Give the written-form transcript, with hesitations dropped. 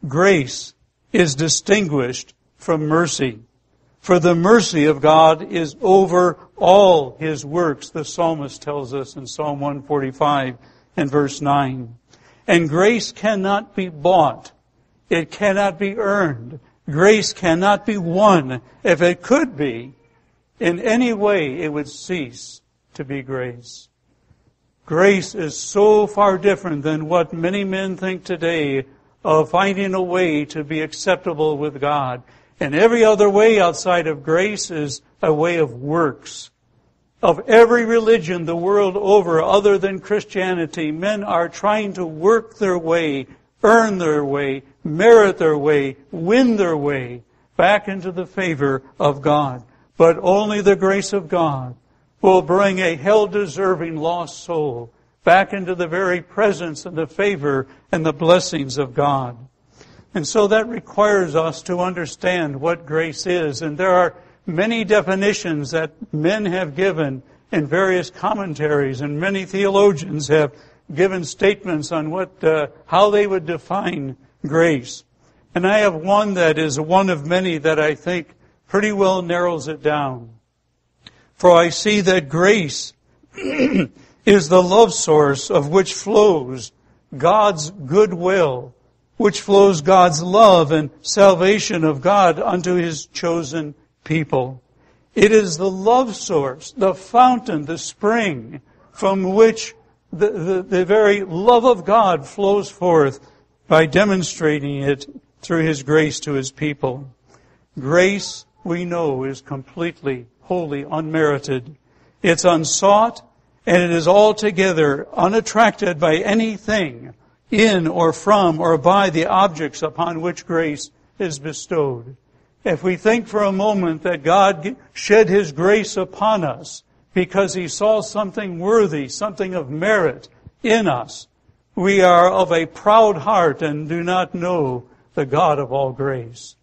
grace is distinguished from mercy. For the mercy of God is over all His works, the psalmist tells us in Psalm 145 and verse 9. And grace cannot be bought. It cannot be earned. Grace cannot be won. If it could be, in any way it would cease to be grace. Grace is so far different than what many men think today of finding a way to be acceptable with God. And every other way outside of grace is a way of works. Of every religion the world over other than Christianity, men are trying to work their way, earn their way, merit their way, win their way back into the favor of God. But only the grace of God will bring a hell-deserving lost soul back into the very presence and the favor and the blessings of God. And so that requires us to understand what grace is. And there are many definitions that men have given in various commentaries, and many theologians have given statements on how they would define grace. And I have one that is one of many that I think pretty well narrows it down. For I see that grace is the love source of which flows God's goodwill, which flows God's love and salvation of God unto His chosen people. It is the love source, the fountain, the spring from which the very love of God flows forth by demonstrating it through His grace to His people. Grace, we know, is completely, wholly unmerited. It's unsought, and it is altogether unattracted by anything in or from or by the objects upon which grace is bestowed. If we think for a moment that God shed His grace upon us because He saw something worthy, something of merit in us, we are of a proud heart and do not know the God of all grace.